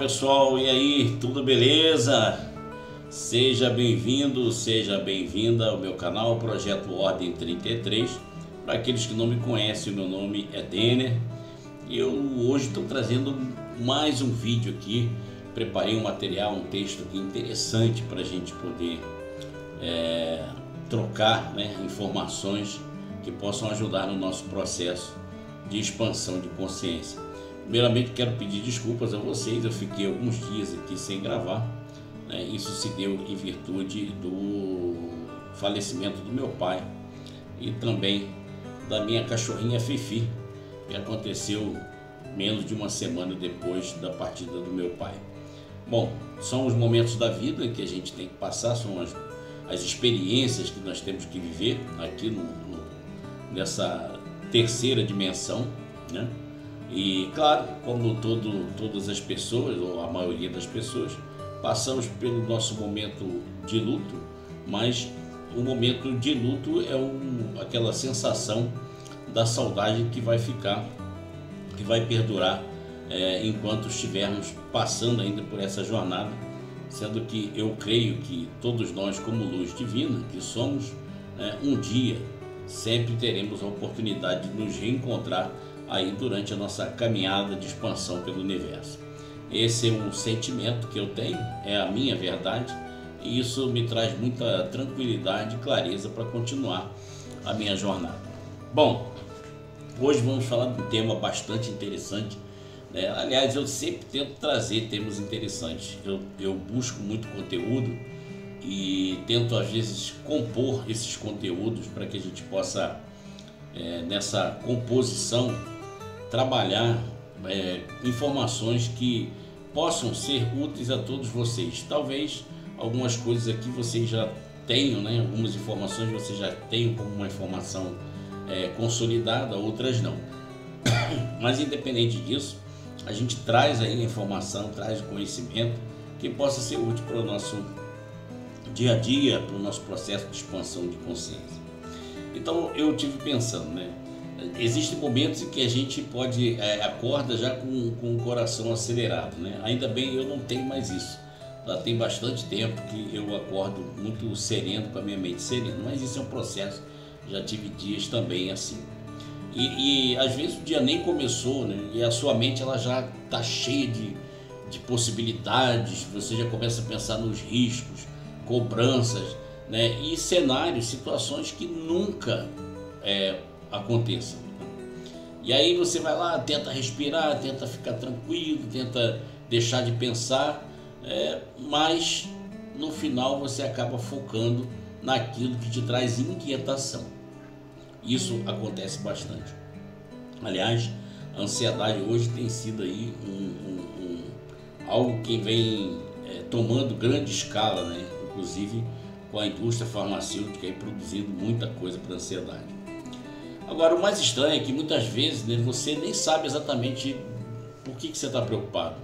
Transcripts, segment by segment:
pessoal, e aí, tudo beleza? Seja bem-vindo, seja bem-vinda ao meu canal Projeto Ordem 33. Para aqueles que não me conhecem, o meu nome é Denner e eu hoje estou trazendo mais um vídeo aqui. Preparei um material, um texto aqui interessante para a gente poder trocar, informações que possam ajudar no nosso processo de expansão de consciência. Primeiramente, quero pedir desculpas a vocês, eu fiquei alguns dias aqui sem gravar, isso se deu em virtude do falecimento do meu pai e também da minha cachorrinha Fifi, que aconteceu menos de uma semana depois da partida do meu pai. Bom, são os momentos da vida que a gente tem que passar, são as experiências que nós temos que viver aqui nessa terceira dimensão, né? E claro, como todas as pessoas, ou a maioria das pessoas, passamos pelo nosso momento de luto, mas o momento de luto é aquela sensação da saudade que vai ficar, que vai perdurar enquanto estivermos passando ainda por essa jornada, sendo que eu creio que todos nós, como luz divina que somos, um dia sempre teremos a oportunidade de nos reencontrar aí durante a nossa caminhada de expansão pelo universo. Esse é um sentimento que eu tenho, é a minha verdade, e isso me traz muita tranquilidade e clareza para continuar a minha jornada. Bom, hoje vamos falar de um tema bastante interessante, Aliás, eu sempre tento trazer temas interessantes. Eu busco muito conteúdo e tento às vezes compor esses conteúdos para que a gente possa, nessa composição, trabalhar informações que possam ser úteis a todos vocês. Talvez algumas coisas aqui vocês já tenham, algumas informações vocês já tenham como uma informação consolidada, outras não. Mas independente disso, a gente traz aí a informação, traz o conhecimento que possa ser útil para o nosso dia a dia, para o nosso processo de expansão de consciência. Então eu tive pensando, existem momentos em que a gente acorda já com o coração acelerado, Ainda bem eu não tenho mais isso. Já tem bastante tempo que eu acordo muito sereno, com a minha mente serena, mas isso é um processo, já tive dias também assim. E às vezes o dia nem começou, e a sua mente ela já está cheia de possibilidades, você já começa a pensar nos riscos, cobranças, e cenários, situações que nunca aconteçam. E aí você vai lá, tenta respirar, tenta ficar tranquilo, tenta deixar de pensar, mas no final você acaba focando naquilo que te traz inquietação. Isso acontece bastante. Aliás, a ansiedade hoje tem sido aí algo que vem tomando grande escala, inclusive com a indústria farmacêutica aí produzindo muita coisa para a ansiedade. Agora, o mais estranho é que muitas vezes você nem sabe exatamente por que você está preocupado.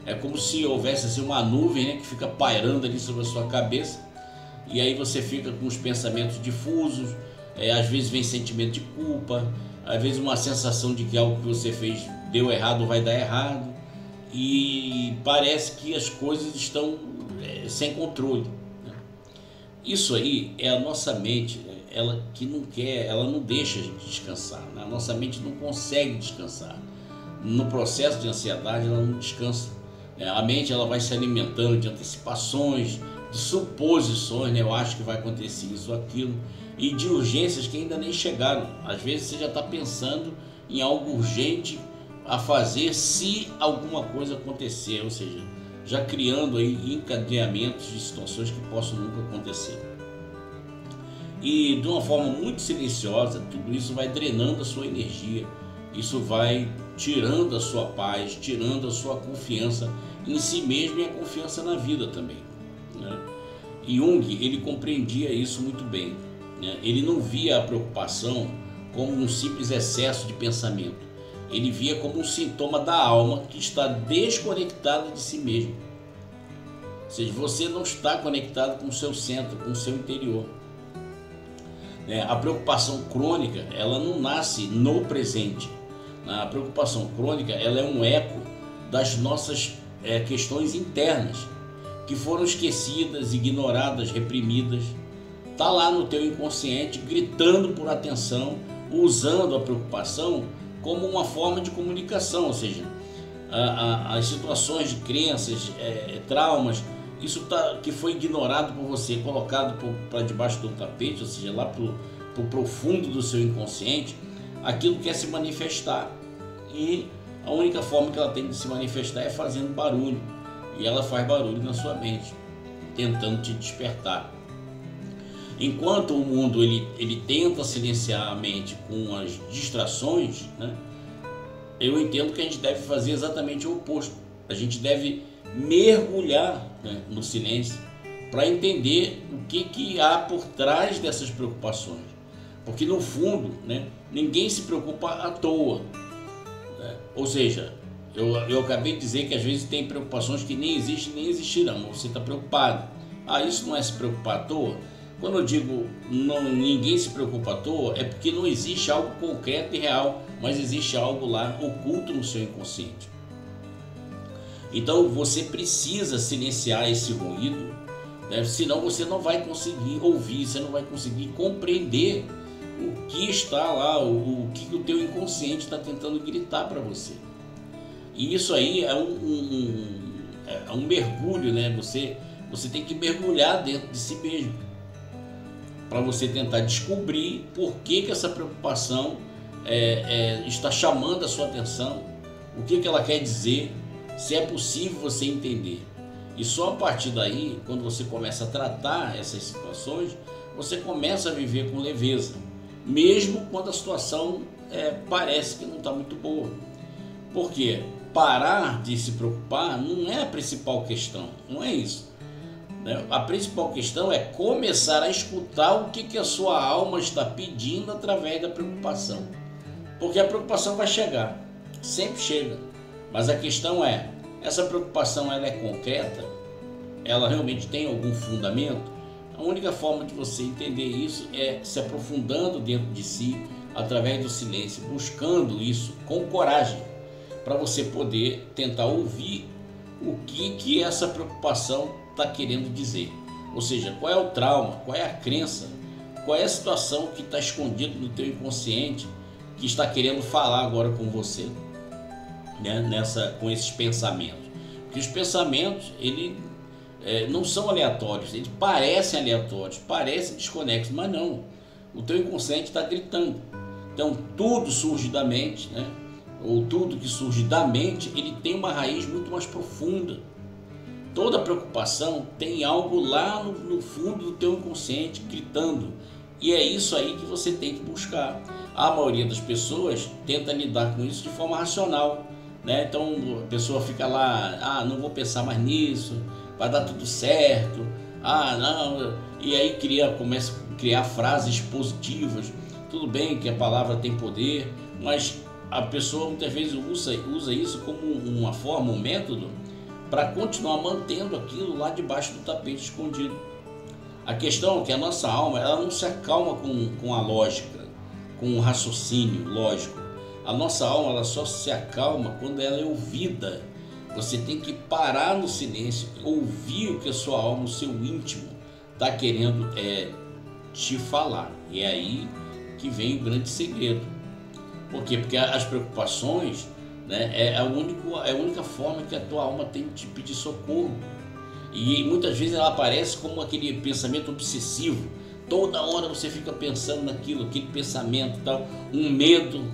É como se houvesse assim, uma nuvem que fica pairando ali sobre a sua cabeça, e aí você fica com os pensamentos difusos. Às vezes vem sentimento de culpa, às vezes uma sensação de que algo que você fez deu errado ou vai dar errado, e parece que as coisas estão sem controle. Isso aí é a nossa mente, ela que não quer, ela não deixa a gente descansar, A nossa mente não consegue descansar. No processo de ansiedade ela não descansa. A mente ela vai se alimentando de antecipações, de suposições, eu acho que vai acontecer isso ou aquilo, e de urgências que ainda nem chegaram. Às vezes você já está pensando em algo urgente a fazer se alguma coisa acontecer, ou seja, já criando aí encadeamentos de situações que possam nunca acontecer. E de uma forma muito silenciosa, tudo isso vai drenando a sua energia, isso vai tirando a sua paz, tirando a sua confiança em si mesmo e a confiança na vida também. Jung, ele compreendia isso muito bem. Ele não via a preocupação como um simples excesso de pensamento. Ele via como um sintoma da alma que está desconectada de si mesmo. Ou seja, você não está conectado com o seu centro, com o seu interior. A preocupação crônica, ela não nasce no presente. A preocupação crônica, ela é um eco das nossas questões internas que foram esquecidas, ignoradas, reprimidas. Está lá no teu inconsciente gritando por atenção, usando a preocupação como uma forma de comunicação, ou seja, as situações de crenças, traumas, isso que foi ignorado por você, colocado para debaixo do tapete, ou seja, lá para o profundo do seu inconsciente, aquilo quer se manifestar. E a única forma que ela tem de se manifestar é fazendo barulho. E ela faz barulho na sua mente, tentando te despertar. Enquanto o mundo ele tenta silenciar a mente com as distrações, né, eu entendo que a gente deve fazer exatamente o oposto. A gente deve mergulhar, né, no silêncio para entender o que há por trás dessas preocupações. Porque no fundo, né, ninguém se preocupa à toa, né? Ou seja, eu acabei de dizer que às vezes tem preocupações que nem existem nem existirão, mas você está preocupado. Isso não é se preocupar à toa? Quando eu digo ninguém se preocupa à toa, é porque não existe algo concreto e real, mas existe algo lá oculto no seu inconsciente. Então você precisa silenciar esse ruído, né? Senão você não vai conseguir ouvir, você não vai conseguir compreender o que está lá, o que o teu inconsciente está tentando gritar para você. E isso aí é um mergulho, né? Você tem que mergulhar dentro de si mesmo para você tentar descobrir por que essa preocupação está chamando a sua atenção, o que ela quer dizer, se é possível você entender. E só a partir daí, quando você começa a tratar essas situações, você começa a viver com leveza, mesmo quando a situação parece que não está muito boa. Por quê? Parar de se preocupar não é a principal questão, não é isso. A principal questão é começar a escutar o que a sua alma está pedindo através da preocupação. Porque a preocupação vai chegar, sempre chega. Mas a questão é, essa preocupação ela é concreta? Ela realmente tem algum fundamento? A única forma de você entender isso é se aprofundando dentro de si, através do silêncio, buscando isso com coragem, para você poder tentar ouvir o que essa preocupação está querendo dizer. Ou seja, qual é o trauma, qual é a crença, qual é a situação que está escondida no teu inconsciente, que está querendo falar agora com você, né, com esses pensamentos. Porque os pensamentos, não são aleatórios, eles parecem aleatórios, parecem desconexos, mas não. O teu inconsciente está gritando. Então tudo surge da mente, né? Ou tudo que surge da mente, ele tem uma raiz muito mais profunda. Toda preocupação tem algo lá no fundo do teu inconsciente gritando. E é isso aí que você tem que buscar. A maioria das pessoas tenta lidar com isso de forma racional, né? Então a pessoa fica lá, não vou pensar mais nisso, vai dar tudo certo, não. E aí começa a criar frases positivas. Tudo bem que a palavra tem poder, mas a pessoa muitas vezes usa isso como uma forma, um método, para continuar mantendo aquilo lá debaixo do tapete escondido. A questão é que a nossa alma ela não se acalma com a lógica, com o raciocínio lógico. A nossa alma ela só se acalma quando ela é ouvida. Você tem que parar no silêncio, ouvir o que a sua alma, o seu íntimo, está querendo te falar. E é aí que vem o grande segredo. Por quê? Porque as preocupações, né, é a única forma que a tua alma tem de te pedir socorro. E muitas vezes ela aparece como aquele pensamento obsessivo. Toda hora você fica pensando naquilo, aquele pensamento tal, um medo.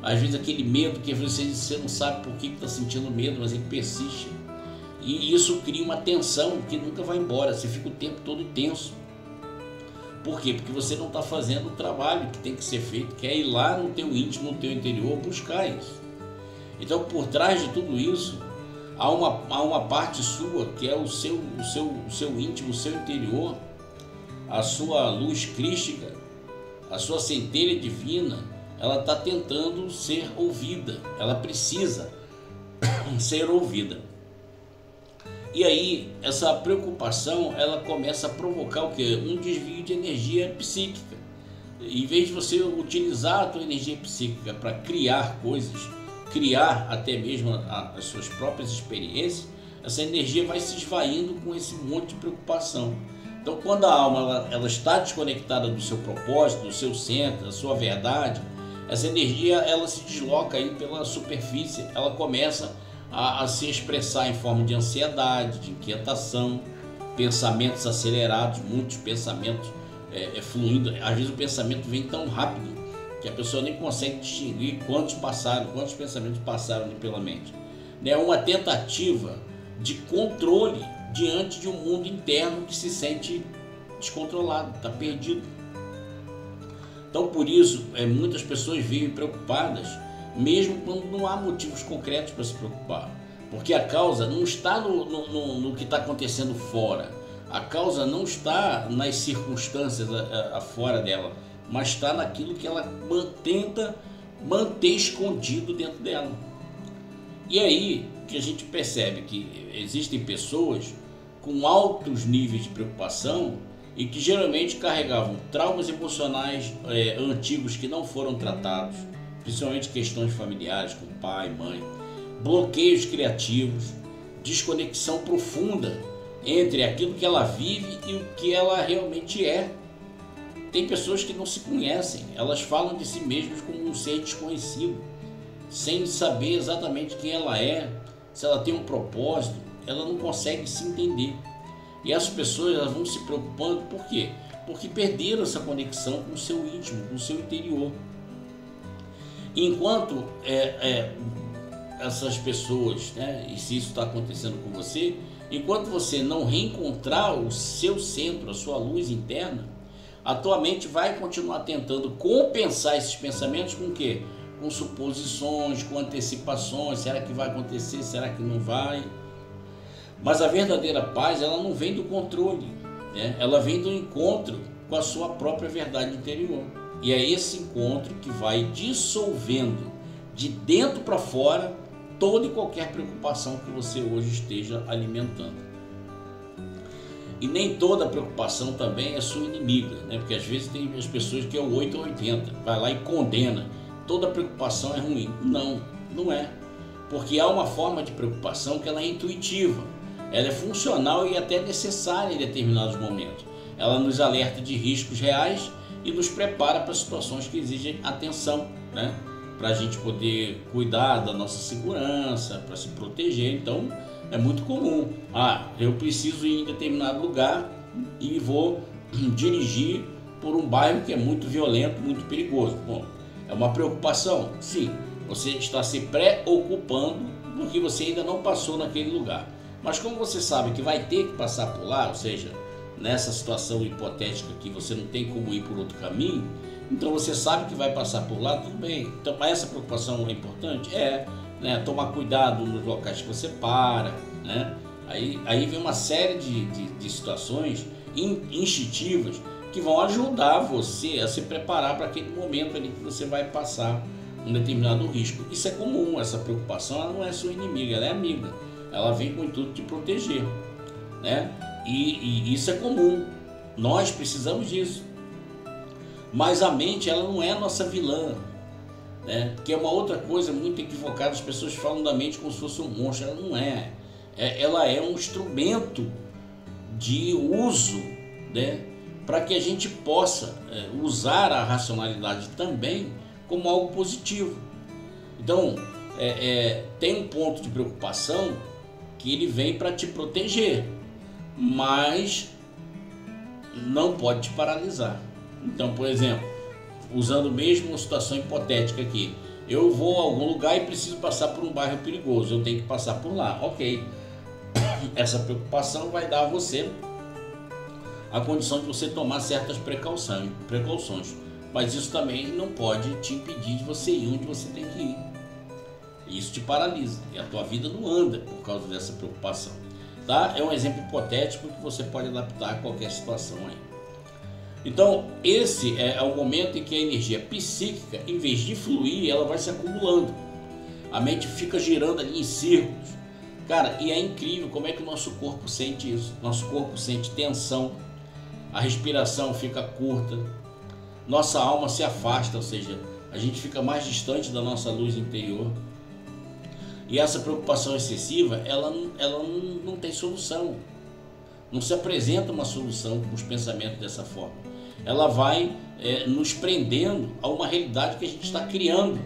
Às vezes aquele medo que você não sabe por que está sentindo medo, mas ele persiste. E isso cria uma tensão que nunca vai embora, você fica o tempo todo tenso. Por quê? Porque você não está fazendo o trabalho que tem que ser feito, que é ir lá no teu íntimo, no teu interior, buscar isso. Então, por trás de tudo isso, há uma parte sua, que é o seu íntimo, o seu interior, a sua luz crística, a sua centelha divina, ela está tentando ser ouvida, ela precisa ser ouvida. E aí, essa preocupação, ela começa a provocar o quê? Um desvio de energia psíquica. Em vez de você utilizar a tua energia psíquica para criar coisas, criar até mesmo as suas próprias experiências, essa energia vai se esvaindo com esse monte de preocupação. Então, quando a alma ela está desconectada do seu propósito, do seu centro, da sua verdade, essa energia ela se desloca aí pela superfície, ela começa a se expressar em forma de ansiedade, de inquietação, pensamentos acelerados, muitos pensamentos fluindo. Às vezes o pensamento vem tão rápido que a pessoa nem consegue distinguir quantos pensamentos passaram pela mente. É uma tentativa de controle diante de um mundo interno que se sente descontrolado, está perdido. Então, por isso, muitas pessoas vivem preocupadas, mesmo quando não há motivos concretos para se preocupar. Porque a causa não está no que está acontecendo fora. A causa não está nas circunstâncias fora dela, mas está naquilo que ela tenta manter escondido dentro dela. E aí que a gente percebe que existem pessoas com altos níveis de preocupação e que geralmente carregavam traumas emocionais antigos que não foram tratados, principalmente questões familiares com pai, mãe, bloqueios criativos, desconexão profunda entre aquilo que ela vive e o que ela realmente é. Tem pessoas que não se conhecem, elas falam de si mesmas como um ser desconhecido, sem saber exatamente quem ela é, se ela tem um propósito, ela não consegue se entender. E essas pessoas elas vão se preocupando, por quê? Porque perderam essa conexão com o seu íntimo, com o seu interior. Enquanto essas pessoas, e se isso está acontecendo com você, enquanto você não reencontrar o seu centro, a sua luz interna, a tua mente vai continuar tentando compensar esses pensamentos com o quê? Com suposições, com antecipações, será que vai acontecer, será que não vai? Mas a verdadeira paz, ela não vem do controle, ela vem do encontro com a sua própria verdade interior. E é esse encontro que vai dissolvendo de dentro para fora toda e qualquer preocupação que você hoje esteja alimentando. E nem toda preocupação também é sua inimiga, porque às vezes tem as pessoas que é o 8 ou 80, vai lá e condena, toda preocupação é ruim. Não, não é. Porque há uma forma de preocupação que ela é intuitiva, ela é funcional e até necessária em determinados momentos. Ela nos alerta de riscos reais e nos prepara para situações que exigem atenção, para a gente poder cuidar da nossa segurança, para se proteger. Então é muito comum, eu preciso ir em determinado lugar e vou dirigir por um bairro que é muito violento, muito perigoso. Bom, é uma preocupação? Sim, você está se preocupando porque você ainda não passou naquele lugar. Mas como você sabe que vai ter que passar por lá, ou seja, nessa situação hipotética que você não tem como ir por outro caminho, então você sabe que vai passar por lá, tudo bem. Então essa preocupação é importante? Tomar cuidado nos locais que você para, Aí vem uma série de situações instintivas que vão ajudar você a se preparar para aquele momento ali que você vai passar um determinado risco. Isso é comum, essa preocupação ela não é sua inimiga, ela é amiga. Ela vem com o intuito de proteger, E isso é comum, nós precisamos disso. Mas a mente ela não é a nossa vilã, que é uma outra coisa muito equivocada. As pessoas falam da mente como se fosse um monstro, ela não é. Ela é um instrumento de uso, para que a gente possa usar a racionalidade também como algo positivo. Então, tem um ponto de preocupação que ele vem para te proteger, mas não pode te paralisar. Então, por exemplo, usando mesmo uma situação hipotética aqui, eu vou a algum lugar e preciso passar por um bairro perigoso, eu tenho que passar por lá, ok. Essa preocupação vai dar a você a condição de você tomar certas precauções, mas isso também não pode te impedir de você ir onde você tem que ir. Isso te paralisa e a tua vida não anda por causa dessa preocupação, É um exemplo hipotético que você pode adaptar a qualquer situação aí. Então esse é o momento em que a energia psíquica, em vez de fluir, ela vai se acumulando. A mente fica girando ali em círculos. Cara, e é incrível como é que o nosso corpo sente isso. Nosso corpo sente tensão, a respiração fica curta, nossa alma se afasta, ou seja, a gente fica mais distante da nossa luz interior. E essa preocupação excessiva, ela não tem solução. Não se apresenta uma solução com os pensamentos dessa forma. Ela vai nos prendendo a uma realidade que a gente está criando.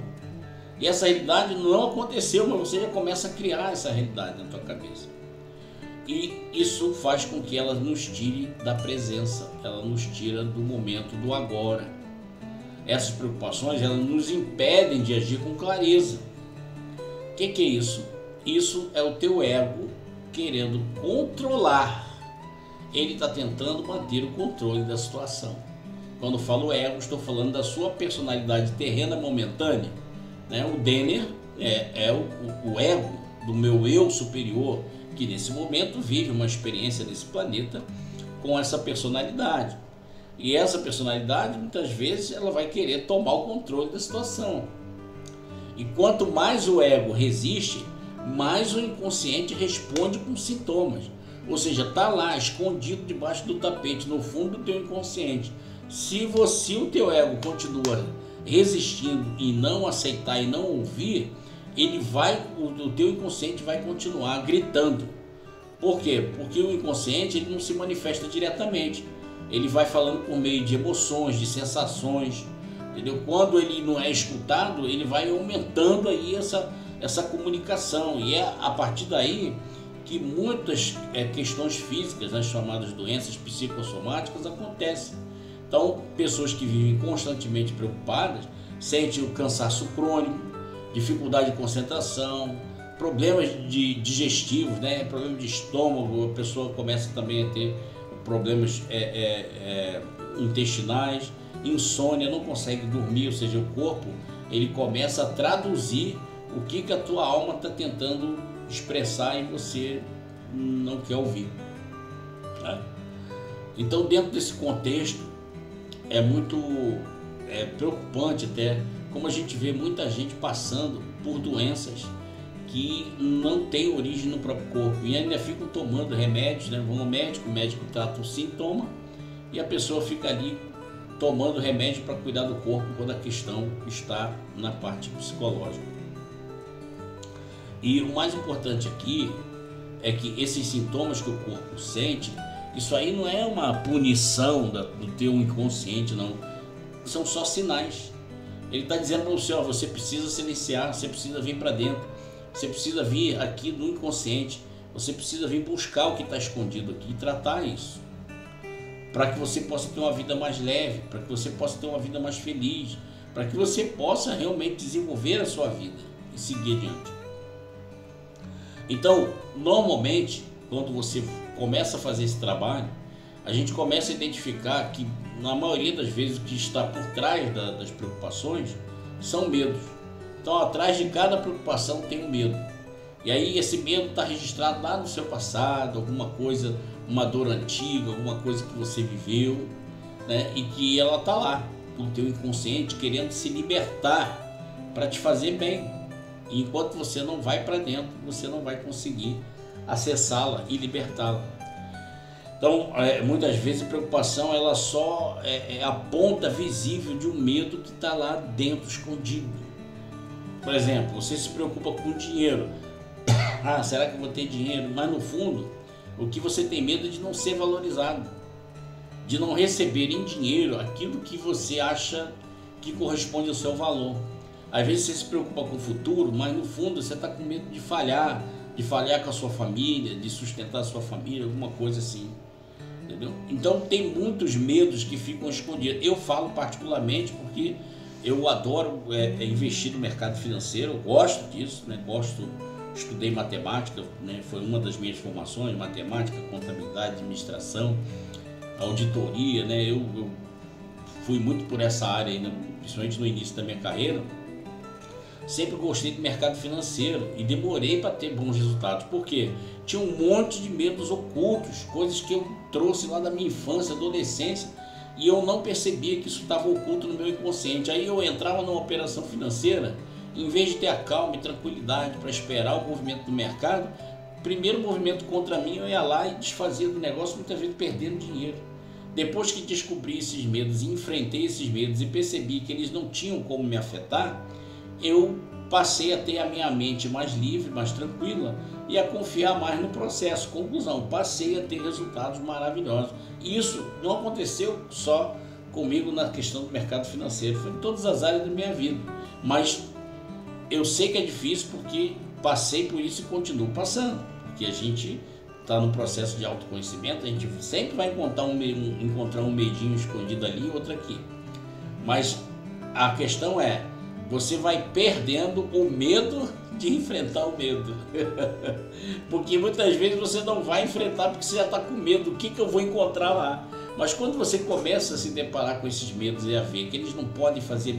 E essa realidade não aconteceu, mas você já começa a criar essa realidade na tua cabeça. E isso faz com que ela nos tire da presença, ela nos tira do momento do agora. Essas preocupações, elas nos impedem de agir com clareza. O que é isso? Isso é o teu ego querendo controlar. Ele está tentando manter o controle da situação. Quando falo ego, estou falando da sua personalidade terrena momentânea. Né? O Denner é o ego do meu eu superior, que nesse momento vive uma experiência nesse planeta com essa personalidade. E essa personalidade, muitas vezes, ela vai querer tomar o controle da situação. E quanto mais o ego resiste, mais o inconsciente responde com sintomas. Ou seja, está lá, escondido debaixo do tapete, no fundo do teu inconsciente. Se o teu ego continua resistindo e não aceitar e não ouvir, o teu inconsciente vai continuar gritando. Por quê? Porque o inconsciente ele não se manifesta diretamente. Ele vai falando por meio de emoções, de sensações, entendeu? Quando ele não é escutado, ele vai aumentando aí essa comunicação. E é a partir daí que muitas questões físicas, as chamadas doenças psicossomáticas, acontecem. Então, pessoas que vivem constantemente preocupadas, sentem o cansaço crônico, dificuldade de concentração, problemas digestivos, né? Problema de estômago, a pessoa começa também a ter problemas intestinais, insônia, não consegue dormir, ou seja, o corpo ele começa a traduzir o que a tua alma está tentando expressar e você não quer ouvir. Tá? Então, dentro desse contexto, é muito preocupante até como a gente vê muita gente passando por doenças que não têm origem no próprio corpo e ainda ficam tomando remédios, né? Vão ao médico, o médico trata o sintoma e a pessoa fica ali tomando remédio para cuidar do corpo quando a questão está na parte psicológica. E o mais importante aqui é que esses sintomas que o corpo sente, isso aí não é uma punição do teu inconsciente, não. São só sinais. Ele está dizendo para você, você precisa silenciar, você precisa vir para dentro, você precisa vir aqui no inconsciente, você precisa vir buscar o que está escondido aqui e tratar isso. Para que você possa ter uma vida mais leve, para que você possa ter uma vida mais feliz, para que você possa realmente desenvolver a sua vida e seguir adiante. Então, normalmente, quando você começa a fazer esse trabalho, a gente começa a identificar que, na maioria das vezes, o que está por trás das preocupações são medos. Então, atrás de cada preocupação tem um medo. E aí, esse medo está registrado lá no seu passado, alguma coisa, uma dor antiga, alguma coisa que você viveu, né? E que ela está lá, no teu inconsciente, querendo se libertar para te fazer bem. E enquanto você não vai para dentro, você não vai conseguir acessá-la e libertá-la. Então, muitas vezes a preocupação ela só é a ponta visível de um medo que está lá dentro, escondido. Por exemplo, você se preocupa com dinheiro. Será que eu vou ter dinheiro? Mas no fundo, o que você tem medo é de não ser valorizado, de não receber em dinheiro aquilo que você acha que corresponde ao seu valor. Às vezes você se preocupa com o futuro, mas no fundo você está com medo de falhar com a sua família, de sustentar a sua família, alguma coisa assim. Entendeu? Então tem muitos medos que ficam escondidos. Eu falo particularmente porque eu adoro investir no mercado financeiro, eu gosto disso, né? Estudei matemática, né? Foi uma das minhas formações, matemática, contabilidade, administração, auditoria, né? Eu fui muito por essa área aí, né? Principalmente no início da minha carreira. Sempre gostei do mercado financeiro e demorei para ter bons resultados. Por quê? Tinha um monte de medos ocultos, coisas que eu trouxe lá da minha infância, adolescência, e eu não percebia que isso estava oculto no meu inconsciente. Aí eu entrava numa operação financeira, em vez de ter a calma e tranquilidade para esperar o movimento do mercado, o primeiro movimento contra mim eu ia lá e desfazia do negócio, muitas vezes perdendo dinheiro. Depois que descobri esses medos e enfrentei esses medos e percebi que eles não tinham como me afetar, eu passei a ter a minha mente mais livre, mais tranquila e a confiar mais no processo. Conclusão, passei a ter resultados maravilhosos. E isso não aconteceu só comigo na questão do mercado financeiro, foi em todas as áreas da minha vida. Mas eu sei que é difícil porque passei por isso e continuo passando, porque a gente está no processo de autoconhecimento, a gente sempre vai encontrar um medinho escondido ali e outro aqui. Mas a questão é, você vai perdendo o medo de enfrentar o medo. Porque muitas vezes você não vai enfrentar porque você já está com medo, o que eu vou encontrar lá? Mas quando você começa a se deparar com esses medos e a ver que eles não podem fazer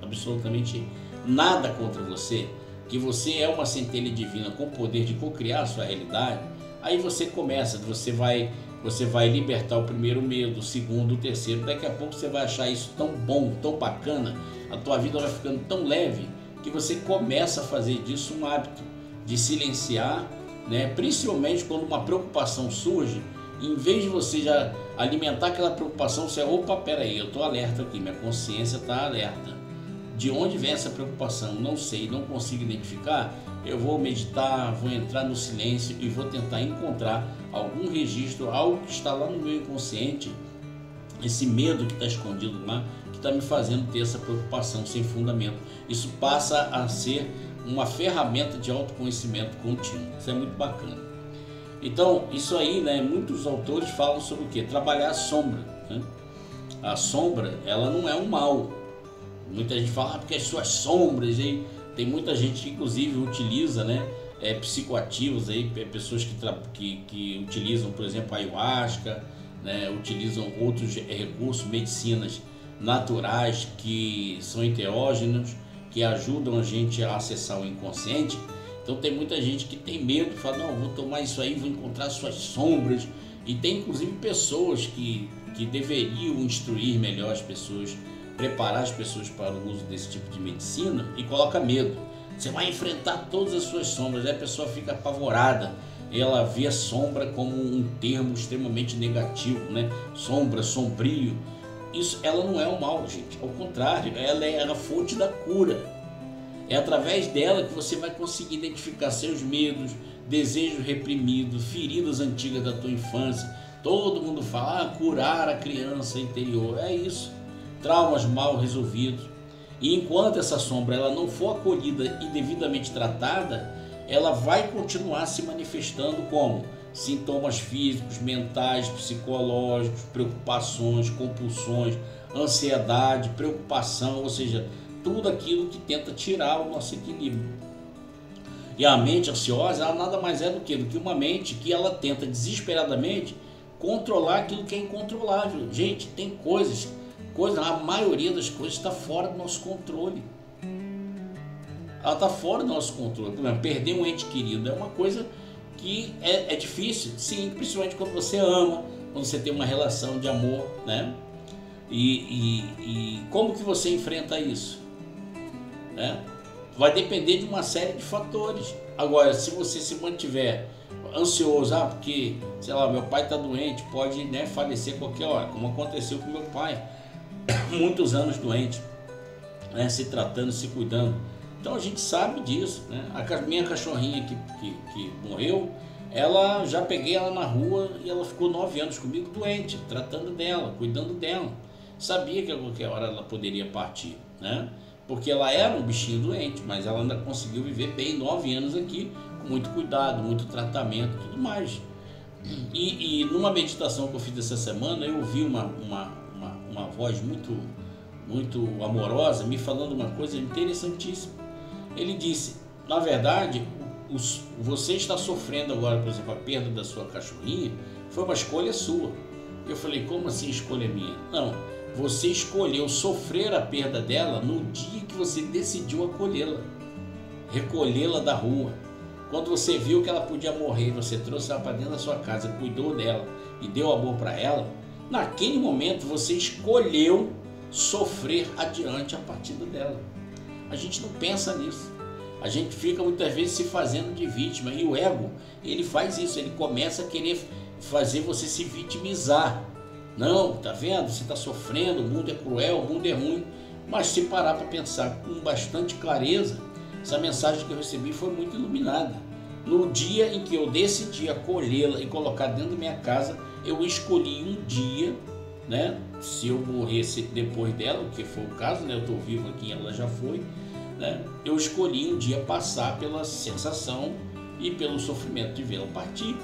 absolutamente nada contra você, que você é uma centelha divina com o poder de co-criar a sua realidade, aí você começa, você vai libertar o primeiro medo, o segundo, o terceiro, daqui a pouco você vai achar isso tão bom, tão bacana, a tua vida vai ficando tão leve, que você começa a fazer disso um hábito, de silenciar, né? Principalmente quando uma preocupação surge, em vez de você já alimentar aquela preocupação, você, opa, peraí, eu estou alerta aqui, minha consciência está alerta. De onde vem essa preocupação? Não sei, não consigo identificar. Eu vou meditar, vou entrar no silêncio e vou tentar encontrar algum registro, algo que está lá no meu inconsciente, esse medo que está escondido lá, que está me fazendo ter essa preocupação sem fundamento. Isso passa a ser uma ferramenta de autoconhecimento contínuo. Isso é muito bacana. Então, isso aí, né, muitos autores falam sobre o quê? Trabalhar a sombra, né? A sombra, ela não é um mal. Muita gente fala, porque as suas sombras, aí tem muita gente que inclusive utiliza, né, psicoativos, aí, pessoas que utilizam, por exemplo, a ayahuasca, né, utilizam outros recursos, medicinas naturais que são enteógenos, que ajudam a gente a acessar o inconsciente. Então tem muita gente que tem medo, fala, não, vou tomar isso aí, vou encontrar suas sombras. E tem inclusive pessoas que deveriam instruir melhor as pessoas, preparar as pessoas para o uso desse tipo de medicina, e coloca medo. Você vai enfrentar todas as suas sombras, aí a pessoa fica apavorada, ela vê a sombra como um termo extremamente negativo, né? Sombra, sombrio. Isso, ela não é o mal, gente, ao contrário, ela é a fonte da cura. É através dela que você vai conseguir identificar seus medos, desejos reprimidos, feridas antigas da tua infância. Todo mundo fala, curar a criança interior, é isso. Traumas mal resolvidos. E enquanto essa sombra ela não for acolhida e devidamente tratada, ela vai continuar se manifestando como sintomas físicos, mentais, psicológicos, preocupações, compulsões, ansiedade, preocupação, ou seja, tudo aquilo que tenta tirar o nosso equilíbrio. E a mente ansiosa, ela nada mais é do que uma mente que ela tenta desesperadamente controlar aquilo que é incontrolável. Gente, tem coisas, a maioria das coisas está fora do nosso controle. Ela está fora do nosso controle. Por exemplo, perder um ente querido é uma coisa que é difícil, sim, principalmente quando você ama, quando você tem uma relação de amor, né? E como que você enfrenta isso? Né? Vai depender de uma série de fatores. Agora, se você se mantiver ansioso, porque, sei lá, meu pai está doente, pode, né, falecer qualquer hora, como aconteceu com meu pai, muitos anos doente, né, se tratando, se cuidando. Então a gente sabe disso, né? A minha cachorrinha que morreu, ela já peguei ela na rua e ela ficou 9 anos comigo doente, tratando dela, cuidando dela. Sabia que a qualquer hora ela poderia partir, né? Porque ela era um bichinho doente, mas ela ainda conseguiu viver bem 9 anos aqui, com muito cuidado, muito tratamento e tudo mais. E numa meditação que eu fiz essa semana, eu ouvi uma voz muito amorosa me falando uma coisa interessantíssima. Ele disse, na verdade, você está sofrendo agora, por exemplo, a perda da sua cachorrinha, foi uma escolha sua. Eu falei, como assim escolha minha? Não, você escolheu sofrer a perda dela no dia que você decidiu acolhê-la, recolhê-la da rua. Quando você viu que ela podia morrer, você trouxe ela para dentro da sua casa, cuidou dela e deu amor para ela, naquele momento você escolheu sofrer adiante a partida dela. A gente não pensa nisso. A gente fica muitas vezes se fazendo de vítima, e o ego, ele faz isso, ele começa a querer fazer você se vitimizar. Não, tá vendo? Você está sofrendo, o mundo é cruel, o mundo é ruim. Mas se parar para pensar com bastante clareza, Essa mensagem que eu recebi foi muito iluminada. No dia em que eu decidi acolhê-la e colocar dentro da minha casa, eu escolhi um dia, né? Se eu morresse depois dela, o que foi o caso, né? Eu estou vivo aqui, ela já foi, né? Eu escolhi um dia passar pela sensação e pelo sofrimento de vê-la partir,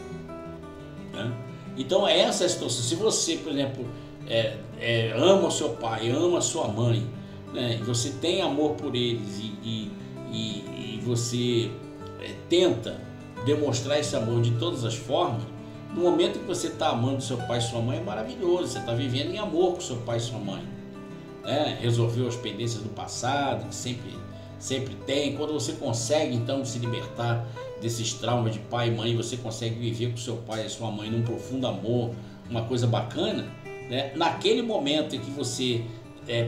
né? Então essa é a situação. Se você, por exemplo, ama o seu pai, ama a sua mãe, né? E você tem amor por eles e você tenta demonstrar esse amor de todas as formas, no momento que você está amando seu pai e sua mãe é maravilhoso, você está vivendo em amor com seu pai e sua mãe, né? Resolveu as pendências do passado, que sempre tem. Quando você consegue então se libertar desses traumas de pai e mãe, você consegue viver com seu pai e sua mãe num profundo amor, uma coisa bacana, né? Naquele momento em que você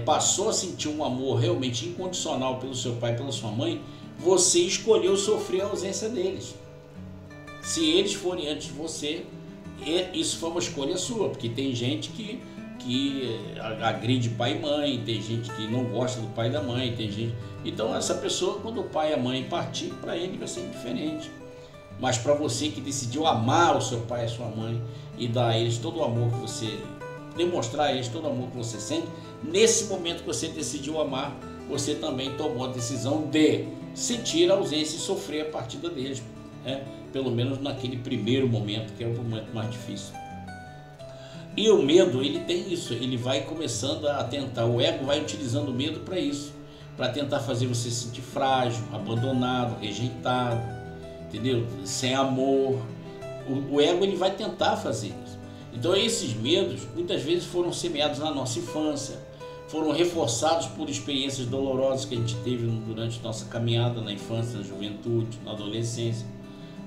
passou a sentir um amor realmente incondicional pelo seu pai e pela sua mãe, você escolheu sofrer a ausência deles. Se eles forem antes de você, isso foi uma escolha sua, porque tem gente que agride pai e mãe, tem gente que não gosta do pai e da mãe, tem gente... Então essa pessoa, quando o pai e a mãe partir, para ele vai ser diferente. Mas para você que decidiu amar o seu pai e a sua mãe e dar a eles todo o amor que você... demonstrar a eles todo o amor que você sente, nesse momento que você decidiu amar, você também tomou a decisão de sentir a ausência e sofrer a partida deles, né? Pelo menos naquele primeiro momento, que é o momento mais difícil. E o medo, ele tem isso, ele vai começando a tentar, o ego vai utilizando o medo para isso, para tentar fazer você se sentir frágil, abandonado, rejeitado, entendeu? Sem amor. O ego, ele vai tentar fazer isso. Então esses medos muitas vezes foram semeados na nossa infância, foram reforçados por experiências dolorosas que a gente teve durante nossa caminhada na infância, na juventude, na adolescência,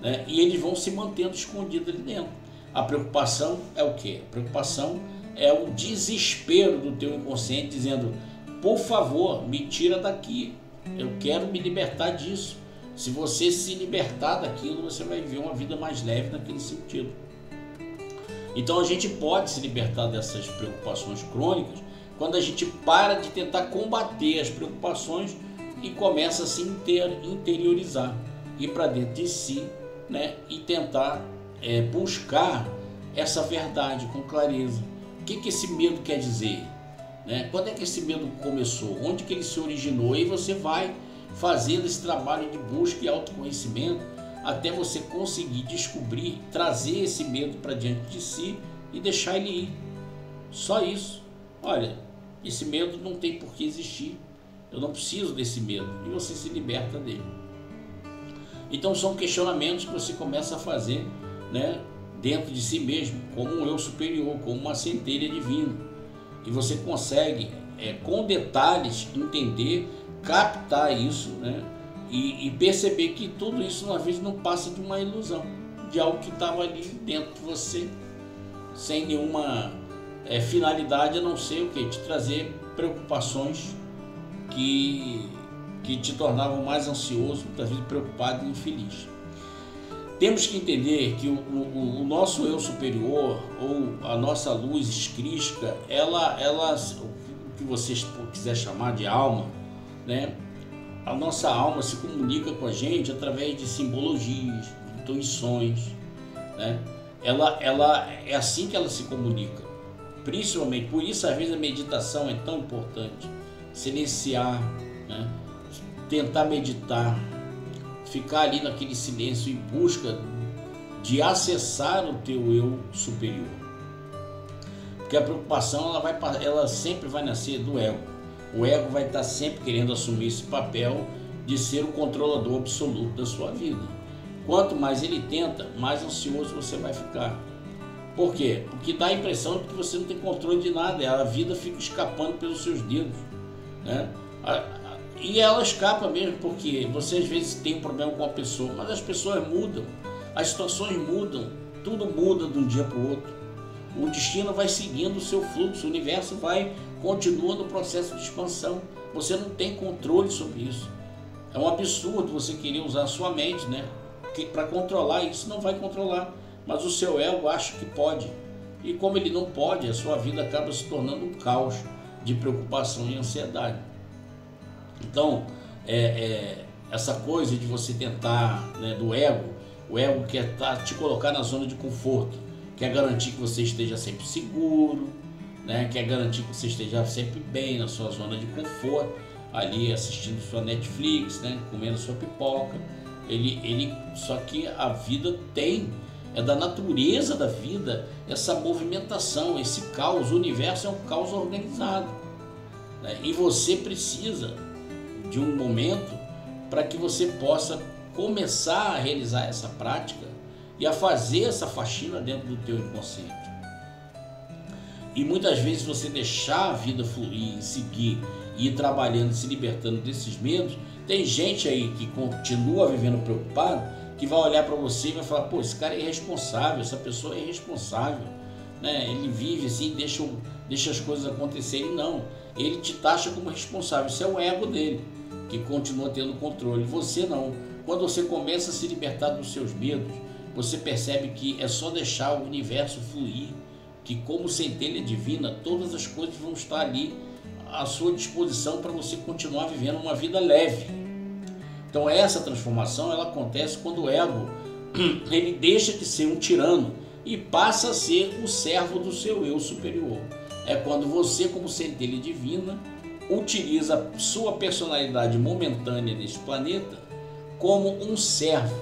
né? E eles vão se mantendo escondidos ali dentro. A preocupação é o quê? A preocupação é o desespero do teu inconsciente dizendo: por favor, me tira daqui, eu quero me libertar disso. Se você se libertar daquilo, você vai viver uma vida mais leve naquele sentido. Então a gente pode se libertar dessas preocupações crônicas quando a gente para de tentar combater as preocupações e começa a se interiorizar, ir para dentro de si, né? E tentar buscar essa verdade com clareza. O que esse medo quer dizer, né? Quando é que esse medo começou? Onde que ele se originou? E você vai fazendo esse trabalho de busca e autoconhecimento até você conseguir descobrir, trazer esse medo para diante de si e deixar ele ir. Só isso. Olha, esse medo não tem por que existir. Eu não preciso desse medo. E você se liberta dele. Então são questionamentos que você começa a fazer, né, dentro de si mesmo, como um eu superior, como uma centelha divina. E você consegue, com detalhes, entender, captar isso, né, e perceber que tudo isso, às vezes, não passa de uma ilusão, de algo que estava ali dentro de você, sem nenhuma finalidade, a não ser o quê? Te trazer preocupações que te tornavam mais ansioso, muitas vezes preocupado e infeliz. Temos que entender que o nosso eu superior, ou a nossa luz crística, ela, o que você quiser chamar de alma, né? A nossa alma se comunica com a gente através de simbologias, de intuições, né? Ela é assim que ela se comunica, principalmente, por isso às vezes a meditação é tão importante, silenciar, né? Tentar meditar, ficar ali naquele silêncio em busca de acessar o teu eu superior. Porque a preocupação ela sempre vai nascer do ego. O ego vai estar sempre querendo assumir esse papel de ser o controlador absoluto da sua vida. Quanto mais ele tenta, mais ansioso você vai ficar. Por quê? Porque dá a impressão de que você não tem controle de nada, a vida fica escapando pelos seus dedos, né? E ela escapa mesmo, porque você às vezes tem um problema com a pessoa, mas as pessoas mudam, as situações mudam, tudo muda de um dia para o outro. O destino vai seguindo o seu fluxo, o universo continua no processo de expansão. Você não tem controle sobre isso. É um absurdo você querer usar a sua mente, né? Para controlar isso, não vai controlar, mas o seu ego acha que pode. E como ele não pode, a sua vida acaba se tornando um caos de preocupação e ansiedade. Então, essa coisa de você tentar, né, do ego. O ego quer te colocar na zona de conforto, quer garantir que você esteja sempre seguro, né, quer garantir que você esteja sempre bem na sua zona de conforto, ali assistindo sua Netflix, né, comendo sua pipoca. Só que a vida é da natureza da vida essa movimentação, esse caos. O universo é um caos organizado, né? E você precisa de um momento para que você possa começar a realizar essa prática e a fazer essa faxina dentro do teu inconsciente. E muitas vezes você deixar a vida fluir, seguir, ir trabalhando, se libertando desses medos. Tem gente aí que continua vivendo preocupado, que vai olhar para você e vai falar: pô, esse cara é irresponsável, essa pessoa é irresponsável, né? Ele vive assim, deixa as coisas acontecerem. Não, ele te taxa como responsável. Isso é o ego dele, que continua tendo controle. Você não. Quando você começa a se libertar dos seus medos, você percebe que é só deixar o universo fluir, que como centelha divina, todas as coisas vão estar ali à sua disposição para você continuar vivendo uma vida leve. Então essa transformação, ela acontece quando o ego ele deixa de ser um tirano e passa a ser o servo do seu eu superior. É quando você, como centelha divina, utiliza a sua personalidade momentânea nesse planeta como um servo.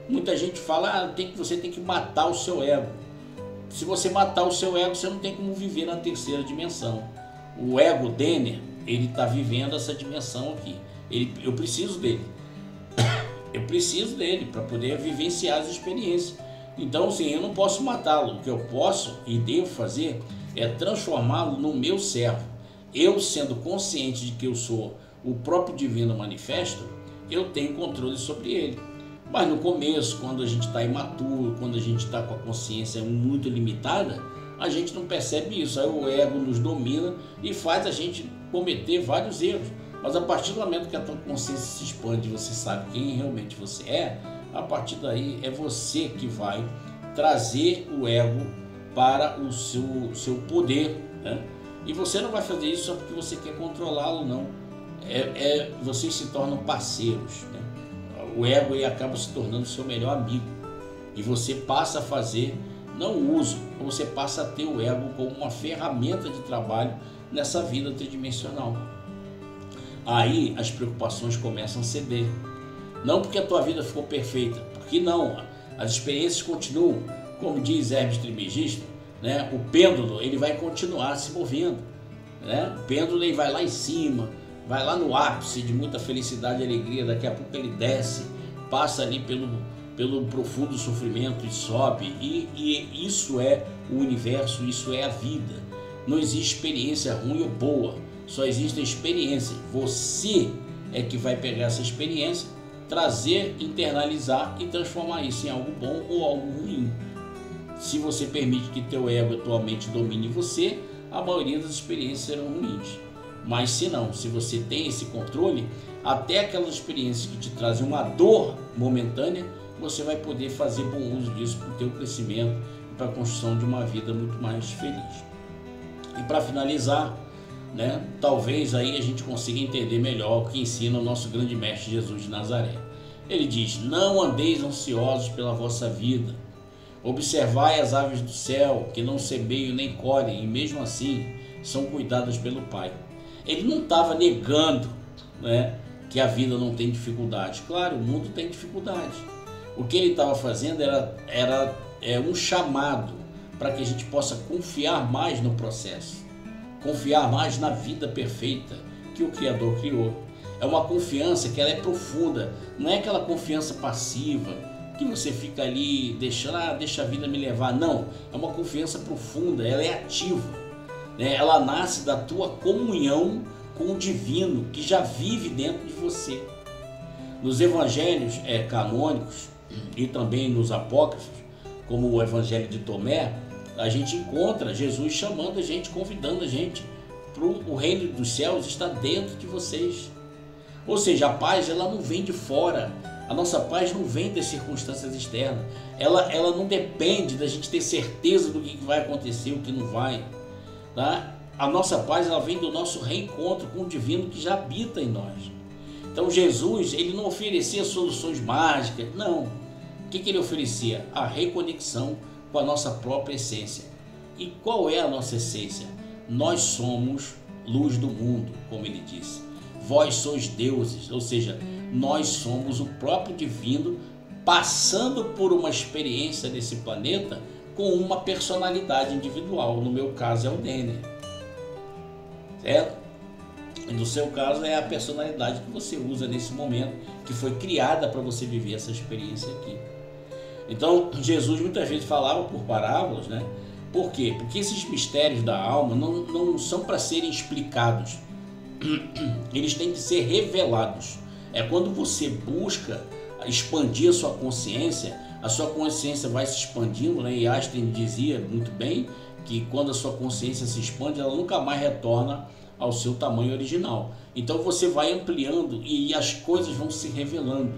Muita gente fala: você tem que matar o seu ego. Se você matar o seu ego, você não tem como viver na terceira dimensão. O ego Denner, ele está vivendo essa dimensão aqui. Eu preciso dele. Eu preciso dele para poder vivenciar as experiências. Então, sim, eu não posso matá-lo. O que eu posso e devo fazer é transformá-lo no meu servo. Eu, sendo consciente de que eu sou o próprio divino manifesto, eu tenho controle sobre ele. Mas no começo, quando a gente está imaturo, quando a gente está com a consciência muito limitada, a gente não percebe isso. Aí o ego nos domina e faz a gente cometer vários erros. Mas a partir do momento que a tua consciência se expande, você sabe quem realmente você é, a partir daí é você que vai trazer o ego para o seu poder, né? E você não vai fazer isso só porque você quer controlá-lo, não. Vocês se tornam parceiros, né? O ego ele acaba se tornando seu melhor amigo. E você passa a fazer, não uso, você passa a ter o ego como uma ferramenta de trabalho nessa vida tridimensional. Aí as preocupações começam a ceder. Não porque a tua vida ficou perfeita, porque não. As experiências continuam. Como diz Hermes Trismegisto, né? O pêndulo ele vai continuar se movendo, né? O pêndulo ele vai lá em cima, vai lá no ápice de muita felicidade e alegria. Daqui a pouco ele desce, passa ali pelo profundo sofrimento e sobe. E isso é o universo, isso é a vida. Não existe experiência ruim ou boa. Só existe a experiência. Você é que vai pegar essa experiência, trazer, internalizar e transformar isso em algo bom ou algo ruim. Se você permite que teu ego atualmente domine você, a maioria das experiências serão ruins. Mas se não, se você tem esse controle, até aquelas experiências que te trazem uma dor momentânea, você vai poder fazer bom uso disso para o teu crescimento e para a construção de uma vida muito mais feliz. E para finalizar, né, talvez aí a gente consiga entender melhor o que ensina o nosso grande mestre Jesus de Nazaré. Ele diz: não andeis ansiosos pela vossa vida, observai as aves do céu, que não semeiam nem colhem, e mesmo assim são cuidadas pelo Pai. Ele não estava negando, né, que a vida não tem dificuldade. Claro, o mundo tem dificuldade. O que ele estava fazendo era um chamado para que a gente possa confiar mais no processo, confiar mais na vida perfeita que o Criador criou. É uma confiança que ela é profunda, não é aquela confiança passiva que você fica ali deixando, deixa a vida me levar. Não, é uma confiança profunda, ela é ativa, né? Ela nasce da tua comunhão com o divino que já vive dentro de você. Nos evangelhos canônicos e também nos apócrifos, como o evangelho de Tomé, a gente encontra Jesus chamando a gente, convidando a gente para o reino dos céus está dentro de vocês. Ou seja, a paz ela não vem de fora. A nossa paz não vem das circunstâncias externas. Ela não depende da gente ter certeza do que vai acontecer, o que não vai, tá? A nossa paz ela vem do nosso reencontro com o divino que já habita em nós. Então Jesus, ele não oferecia soluções mágicas, não. O que ele oferecia? A reconexão com a nossa própria essência. E qual é a nossa essência? Nós somos luz do mundo, como ele disse. Vós sois deuses, ou seja, nós somos o próprio divino passando por uma experiência desse planeta com uma personalidade individual. No meu caso é o Denner, certo? E no seu caso é a personalidade que você usa nesse momento, que foi criada para você viver essa experiência aqui. Então Jesus muitas vezes falava por parábolas, né? Por quê? Porque esses mistérios da alma não são para serem explicados, eles têm que ser revelados. É quando você busca expandir a sua consciência vai se expandindo, né? E Einstein dizia muito bem que quando a sua consciência se expande, ela nunca mais retorna ao seu tamanho original. Então você vai ampliando e as coisas vão se revelando.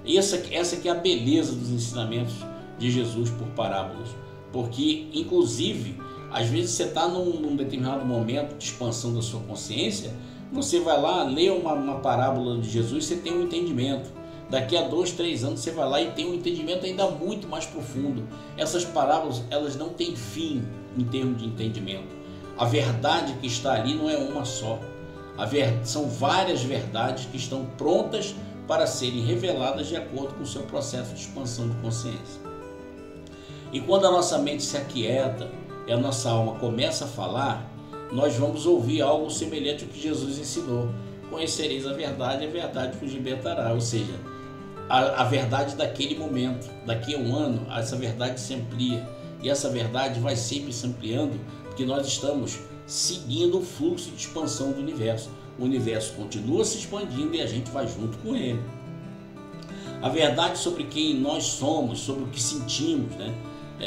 Essa que é a beleza dos ensinamentos de Jesus por parábolas. Porque, inclusive, às vezes você está num determinado momento de expansão da sua consciência, você vai lá, lê uma parábola de Jesus, você tem um entendimento. Daqui a 2, 3 anos você vai lá e tem um entendimento ainda muito mais profundo. Essas parábolas, elas não têm fim em termos de entendimento. A verdade que está ali não é uma só. São várias verdades que estão prontas para serem reveladas de acordo com o seu processo de expansão de consciência. E quando a nossa mente se aquieta e a nossa alma começa a falar, nós vamos ouvir algo semelhante ao que Jesus ensinou. Conhecereis a verdade vos libertará. Ou seja, a verdade daquele momento, daqui a um ano, essa verdade se amplia. E essa verdade vai sempre se ampliando, porque nós estamos seguindo o fluxo de expansão do universo. O universo continua se expandindo e a gente vai junto com ele. A verdade sobre quem nós somos, sobre o que sentimos, né?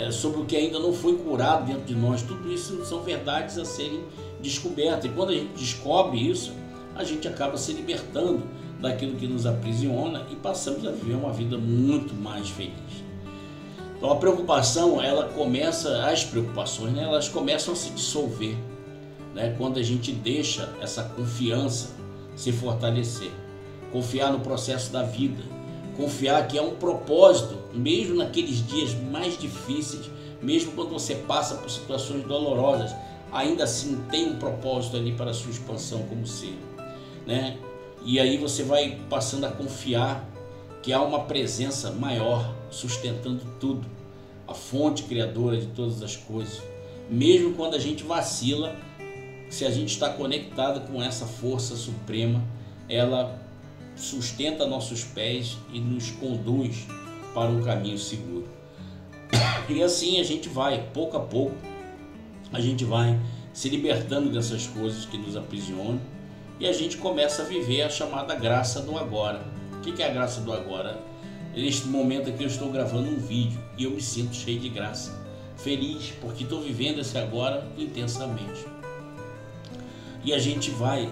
Sobre o que ainda não foi curado dentro de nós, tudo isso são verdades a serem descobertas. E quando a gente descobre isso, a gente acaba se libertando daquilo que nos aprisiona e passamos a viver uma vida muito mais feliz. Então a preocupação, as preocupações, né, elas começam a se dissolver, né, quando a gente deixa essa confiança se fortalecer, confiar no processo da vida, confiar que é um propósito, mesmo naqueles dias mais difíceis, mesmo quando você passa por situações dolorosas, ainda assim tem um propósito ali para a sua expansão como ser, né? E aí você vai passando a confiar que há uma presença maior sustentando tudo, a fonte criadora de todas as coisas. Mesmo quando a gente vacila, se a gente está conectado com essa força suprema, ela sustenta nossos pés e nos conduz para um caminho seguro. E assim a gente vai, pouco a pouco, a gente vai se libertando dessas coisas que nos aprisionam e a gente começa a viver a chamada graça do agora. O que é a graça do agora? Neste momento aqui eu estou gravando um vídeo e eu me sinto cheio de graça, feliz porque estou vivendo esse agora intensamente. E a gente vai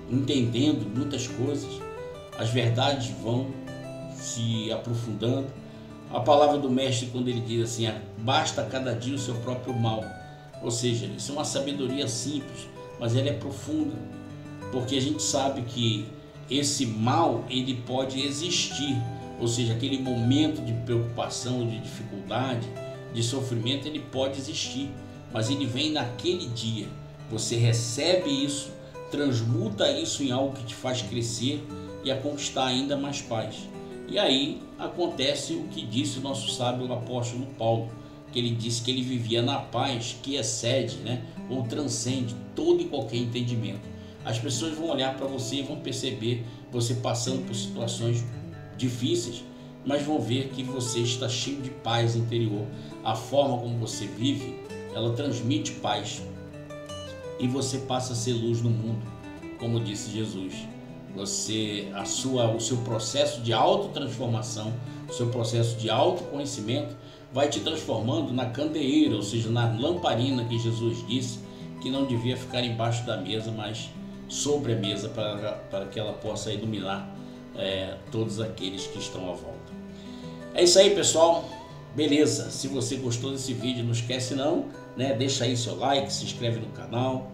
entendendo muitas coisas, as verdades vão se aprofundando. A palavra do mestre, quando ele diz assim, basta cada dia o seu próprio mal, ou seja, isso é uma sabedoria simples, mas ela é profunda, porque a gente sabe que esse mal ele pode existir, ou seja, aquele momento de preocupação, de dificuldade, de sofrimento, ele pode existir, mas ele vem naquele dia. Você recebe isso, transmuta isso em algo que te faz crescer e a conquistar ainda mais paz. E aí acontece o que disse o nosso sábio apóstolo Paulo, que ele disse que ele vivia na paz que excede, né, ou transcende todo e qualquer entendimento. As pessoas vão olhar para você e vão perceber você passando por situações difíceis, mas vão ver que você está cheio de paz interior. A forma como você vive, ela transmite paz e você passa a ser luz no mundo, como disse Jesus. O seu processo de autotransformação, o seu processo de autoconhecimento vai te transformando na candeeira, ou seja, na lamparina que Jesus disse que não devia ficar embaixo da mesa, mas sobre a mesa, para que ela possa iluminar todos aqueles que estão à volta. É isso aí, pessoal. Beleza, se você gostou desse vídeo, não esquece não, né? Deixa aí seu like, se inscreve no canal,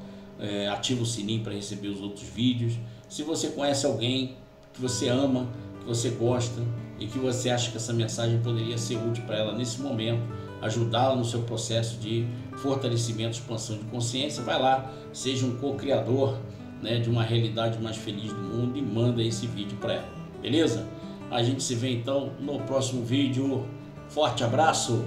ativa o sininho para receber os outros vídeos Se você conhece alguém que você ama, que você gosta e que você acha que essa mensagem poderia ser útil para ela nesse momento, ajudá-la no seu processo de fortalecimento, expansão de consciência, vai lá, seja um co-criador, né, de uma realidade mais feliz do mundo e manda esse vídeo para ela, beleza? A gente se vê então no próximo vídeo. Forte abraço!